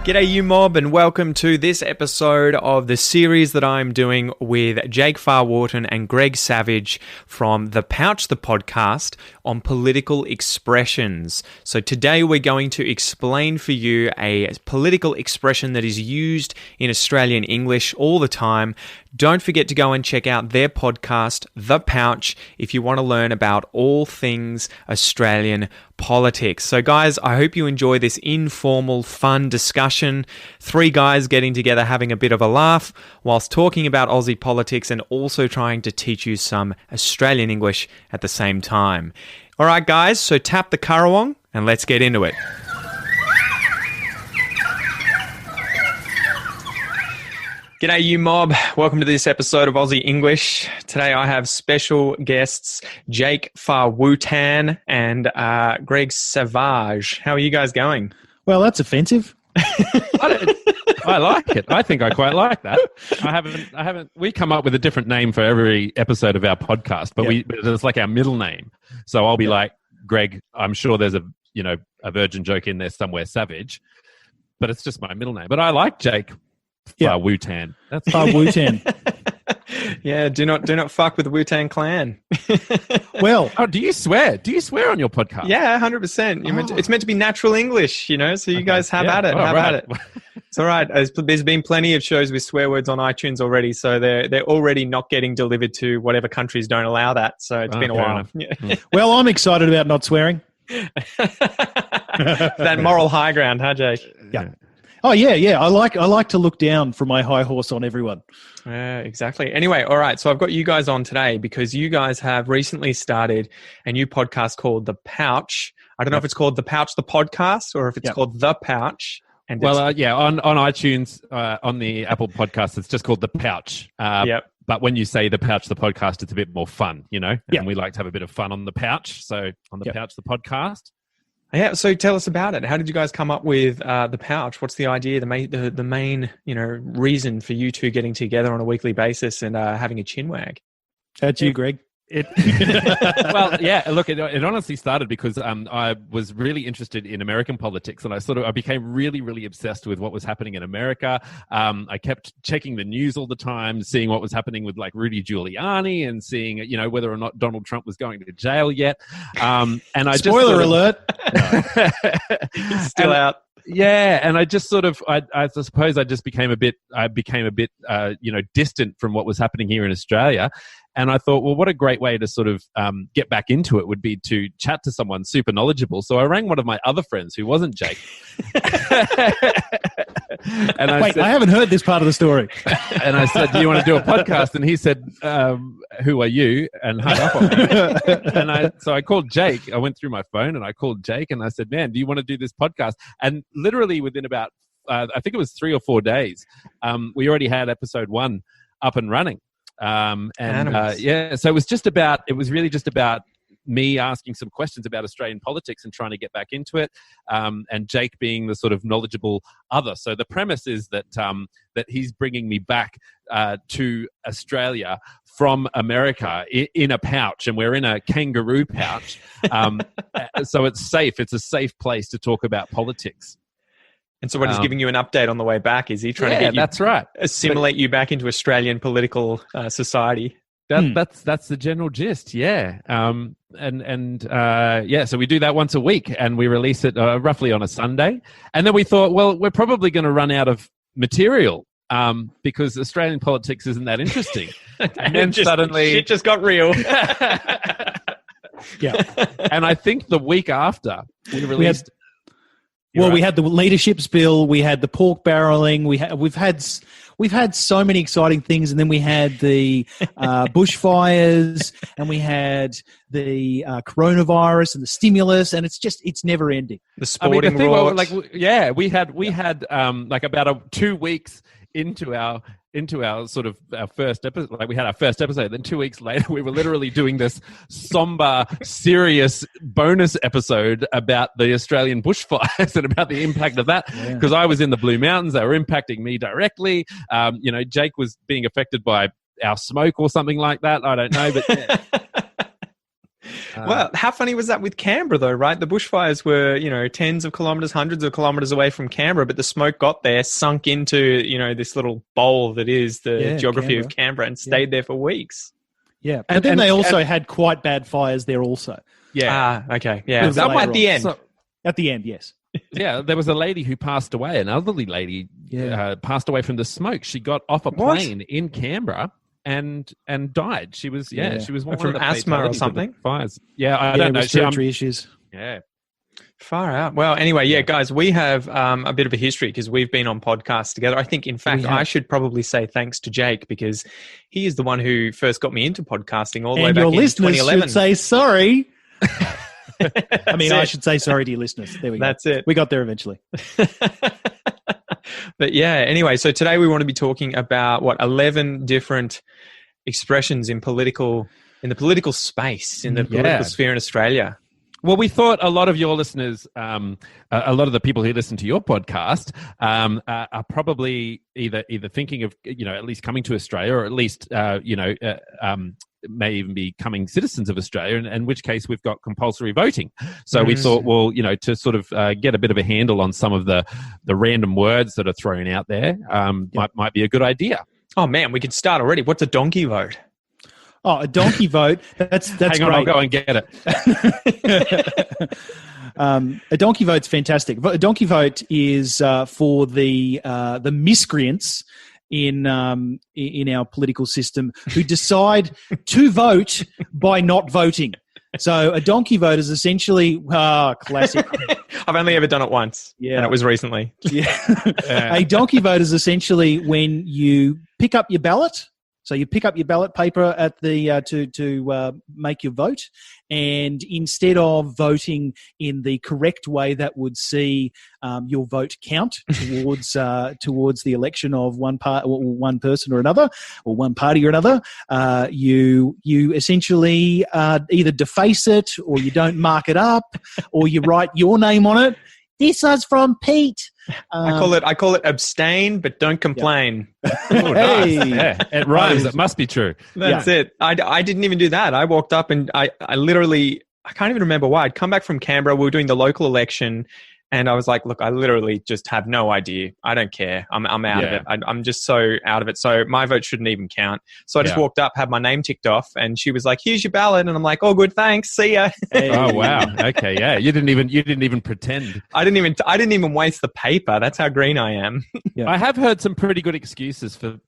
G'day you mob, and welcome to this episode of the series that I'm doing with Jake Farwharton and Greg Savage from The Pouch, the podcast on political expressions. So today we're going to explain for you a political expression that is used in Australian English all the time. Don't forget to go and check out their podcast, The Pouch, if you want to learn about all things Australian politics. So guys, I hope you enjoy this informal, fun discussion. Three guys getting together, having a bit of a laugh, whilst talking about Aussie politics and also trying to teach you some Australian English at the same time. All right, guys, so tap the currawong and let's get into it. G'day you mob, welcome to this episode of Aussie English. Today I have special guests Jake Farwharton and Greg Savage. How are you guys going? Well, that's offensive. I like it. I think I quite like that. We come up with a different name for every episode of our podcast, but it's like our middle name. So I'll be like, Greg, I'm sure there's a virgin joke in there somewhere, Savage, but it's just my middle name. But I like Jake. Wu-Tan. That's Wu-Tan. Yeah, do not fuck with the Wu-Tang Clan. Well, do you swear? Do you swear on your podcast? Yeah, 100%. It's meant to be natural English, so you guys have at it. At it. It's all right. There's been plenty of shows with swear words on iTunes already, so they're already not getting delivered to whatever countries don't allow that. So it's been a while. Yeah. Well, I'm excited about not swearing. That moral high ground, huh, Jake? Yeah. Oh yeah. I like to look down from my high horse on everyone. Exactly. Anyway, all right. So I've got you guys on today because you guys have recently started a new podcast called The Pouch. I don't know if it's called The Pouch, the podcast, or if it's called The Pouch. And on iTunes, on the Apple podcast, it's just called The Pouch. But when you say The Pouch, the podcast, it's a bit more fun, And we like to have a bit of fun on The Pouch. So on The Pouch, the podcast. Yeah, so tell us about it. How did you guys come up with The Pouch? What's the idea, the main reason for you two getting together on a weekly basis and having a chinwag? That's you, Greg. Look, it honestly started because I was really interested in American politics, and I became really, really obsessed with what was happening in America. I kept checking the news all the time, seeing what was happening with like Rudy Giuliani, and seeing whether or not Donald Trump was going to jail yet. And I spoiler alert, he's still out. Yeah, and I just I suppose I just became a bit distant from what was happening here in Australia. And I thought, well, what a great way to sort of get back into it would be to chat to someone super knowledgeable. So I rang one of my other friends who wasn't Jake. And I haven't heard this part of the story. And I said, do you want to do a podcast? And he said, who are you? And hung up on me. So I called Jake. I went through my phone and I called Jake and I said, man, do you want to do this podcast? And literally within about, I think it was 3 or 4 days, we already had episode 1 up and running. So it was really just about me asking some questions about Australian politics and trying to get back into it, and Jake being the sort of knowledgeable other. So the premise is that he's bringing me back to Australia from America in a pouch, and we're in a kangaroo pouch. So it's safe. It's a safe place to talk about politics. And so what he's giving you an update on the way back? Is he trying to get you, that's right, assimilate you back into Australian political society? That's the general gist, yeah. So we do that once a week, and we release it roughly on a Sunday. And then we thought, well, we're probably going to run out of material because Australian politics isn't that interesting. And then suddenly shit just got real. Yeah, and I think the week after we released. We had the leadership spill, we had the pork barreling, we've had so many exciting things, and then we had the bushfires, and we had the coronavirus and the stimulus, and it's never ending. The sporting we had about 2 weeks into our sort of our first episode. Like we had our first episode, then 2 weeks later we were literally doing this somber, serious bonus episode about the Australian bushfires and about the impact of that. Because I was in the Blue Mountains, they were impacting me directly. Jake was being affected by our smoke or something like that. I don't know, but Well, how funny was that with Canberra, though, right? The bushfires were, tens of kilometres, hundreds of kilometres away from Canberra, but the smoke got there, sunk into, this little bowl that is the geography of Canberra and stayed there for weeks. Yeah, but then they also had quite bad fires there also. Yeah. Okay. Yeah. At the end. At the end, yes. Yeah, there was a lady who passed away, an elderly lady passed away from the smoke. She got off a plane in Canberra and died. She was she was one from of the asthma or something. Fires. Yeah, I don't know. Respiratory issues. Yeah. Far out. Well, anyway, guys, we have a bit of a history because we've been on podcasts together. I think, in fact, I should probably say thanks to Jake because he is the one who first got me into podcasting all the way back in 2011. And your listeners should say sorry. I mean, I should say sorry to your listeners. There we go. That's it. We got there eventually. But yeah, anyway, so today we want to be talking about 11 different expressions in the political space, in the political sphere in Australia. Well, we thought a lot of your listeners, a lot of the people who listen to your podcast, are probably either thinking of, at least coming to Australia, or at least, may even be becoming citizens of Australia, in which case we've got compulsory voting. So we thought, well, to sort of get a bit of a handle on some of the random words that are thrown out there, might be a good idea. Oh man, we could start already. What's a donkey vote? Oh, a donkey vote. That's Hang on, great. I'll go and get it. A donkey vote's fantastic. A donkey vote is for the miscreants in our political system who decide to vote by not voting. So a donkey vote is essentially classic. I've only ever done it once, and it was recently. A donkey vote is essentially when you pick up your ballot. So you pick up your ballot paper at the to make your vote, and instead of voting in the correct way that would see your vote count towards the election of one person or another, or one party or another, you essentially either deface it, or you don't mark it up, or you write your name on it. This was from Pete. I call it abstain, but don't complain. Oh, nice. Yeah, it rhymes. It must be true. That's it. I didn't even do that. I walked up and I literally, I can't even remember why. I'd come back from Canberra. We were doing the local election. And I was like, look, I literally just have no idea. I don't care. I'm out of it. I'm just so out of it. So my vote shouldn't even count. So I just walked up, had my name ticked off, and she was like, here's your ballot. And I'm like, oh, good, thanks. See ya. Oh, wow. Okay, yeah. You didn't even pretend. I didn't even waste the paper. That's how green I am. I have heard some pretty good excuses for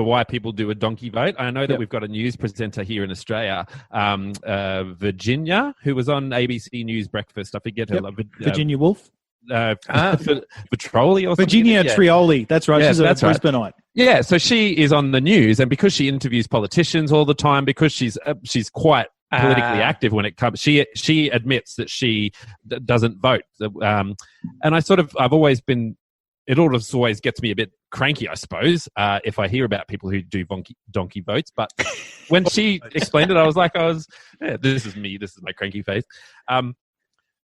why people do a donkey vote. I know that we've got a news presenter here in Australia, Virginia, who was on ABC News Breakfast. I forget her. Virginia Woolf. Vitroli or Virginia Trioli. That's right. She's a Brisbaneite. Yeah, so she is on the news, and because she interviews politicians all the time, because she's quite politically active when it comes. She admits that she doesn't vote, and I've always been. It always gets me a bit cranky, I suppose, if I hear about people who do donkey votes. But when she explained it, I was like, this is me. This is my cranky face.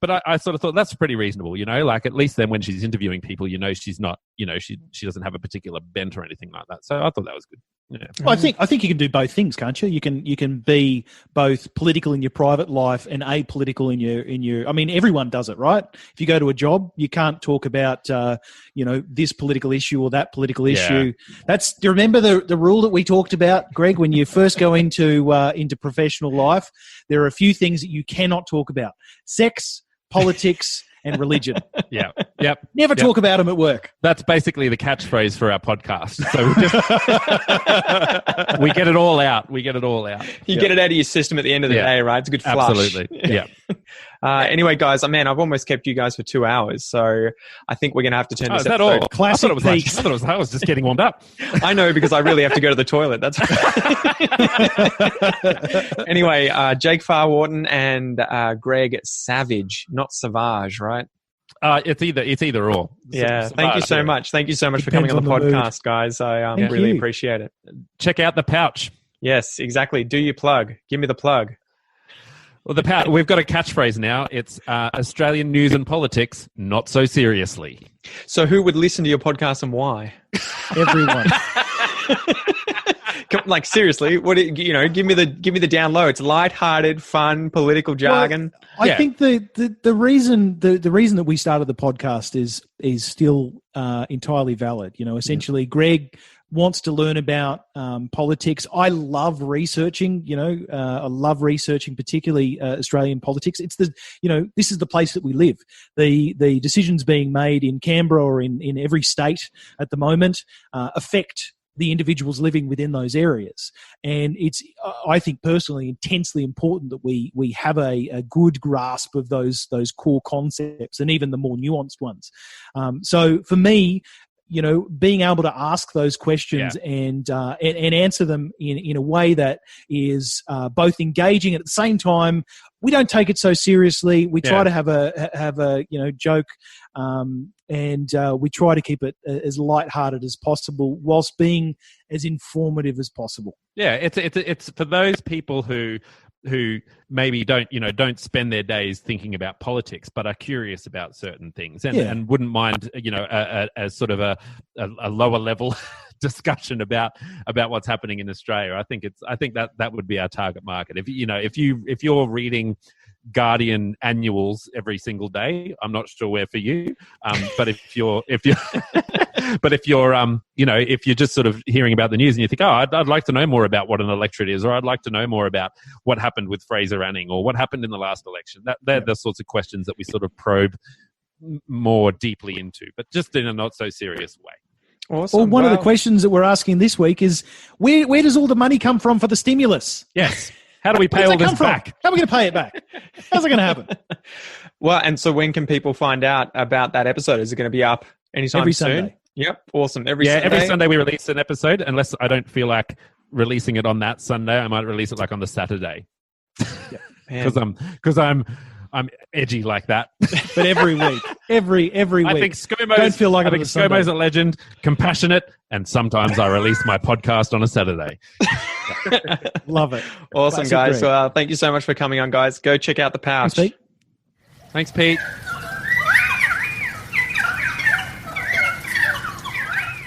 But I sort of thought that's pretty reasonable, like at least then when she's interviewing people, she's not, she doesn't have a particular bent or anything like that. So I thought that was good. Yeah. Well, I think you can do both things, can't you? You can be both political in your private life and apolitical in your. I mean, everyone does it, right? If you go to a job, you can't talk about this political issue or that political issue. Do you remember the rule that we talked about, Greg? When you first go into professional life, there are a few things that you cannot talk about: sex, politics, and religion. Never talk about them at work. That's basically the catchphrase for our podcast. So we get it all out. You get it out of your system at the end of the day, right? It's a good flush. Absolutely. Yeah. Anyway, guys, I've almost kept you guys for 2 hours, so I think we're going to have to turn this is that episode. All? Classic. I was just getting warmed up. I know, because I really have to go to the toilet. That's Anyway, Jake Farwharton and Greg Savage, not Savage, right? It's either or. Yeah. Thank you so much. Thank you so much for coming on the podcast, guys. I really appreciate it. Check out the pouch. Yes, exactly. Do your plug. Give me the plug. Well, we've got a catchphrase now. It's Australian news and politics, not so seriously. So who would listen to your podcast and why? Everyone. Like seriously, give me the down low. It's lighthearted, fun, political jargon. Well, I think the reason that we started the podcast is still entirely valid. Essentially, Gregg wants to learn about politics. I love researching. I love researching, particularly Australian politics. It's this is the place that we live. The decisions being made in Canberra or in every state at the moment affect the individuals living within those areas. And it's, I think personally, intensely important that we have a good grasp of those core concepts and even the more nuanced ones. So for me, being able to ask those questions and answer them in a way that is both engaging and at the same time, we don't take it so seriously. We try to have a joke, and we try to keep it as lighthearted as possible, whilst being as informative as possible. Yeah, it's for those people who maybe don't spend their days thinking about politics, but are curious about certain things and wouldn't mind a sort of a lower level discussion about what's happening in Australia. I think that would be our target market. If you're reading Guardian annuals every single day, I'm not sure where for you, but if you're just sort of hearing about the news and you think, I'd like to know more about what an electorate is, or I'd like to know more about what happened with Fraser Anning or what happened in the last election, they're the sorts of questions that we sort of probe more deeply into, but just in a not so serious way. Awesome. Well, one of the questions that we're asking this week is where does all the money come from for the stimulus? Yes. How do we pay all this back? How are we going to pay it back? How's it going to happen? Well, and so when can people find out about that episode? Is it going to be up anytime soon? Sunday. Yep. Awesome. Every Sunday we release an episode, unless I don't feel like releasing it on that Sunday. I might release it like on the Saturday. Because I'm edgy like that. But every week. Every week. I think ScoMo's, don't feel like ScoMo's a legend, compassionate, and sometimes I release my podcast on a Saturday. Love it. Awesome, guys. Well, thank you so much for coming on, guys. Go check out The Pouch. Thanks, Pete.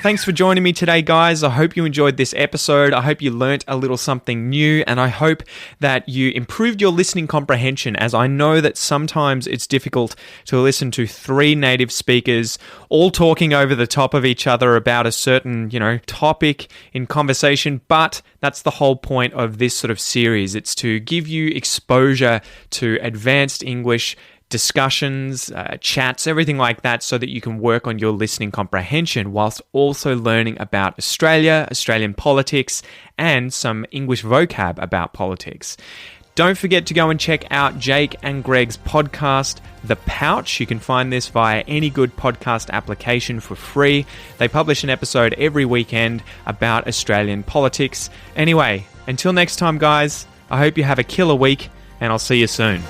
Thanks for joining me today, guys. I hope you enjoyed this episode. I hope you learnt a little something new, and I hope that you improved your listening comprehension, as I know that sometimes it's difficult to listen to three native speakers all talking over the top of each other about a certain, topic in conversation, but that's the whole point of this sort of series. It's to give you exposure to advanced English discussions, chats, everything like that, so that you can work on your listening comprehension whilst also learning about Australia, Australian politics, and some English vocab about politics. Don't forget to go and check out Jake and Gregg's podcast, The Pouch. You can find this via any good podcast application for free. They publish an episode every weekend about Australian politics. Anyway, until next time, guys, I hope you have a killer week, and I'll see you soon.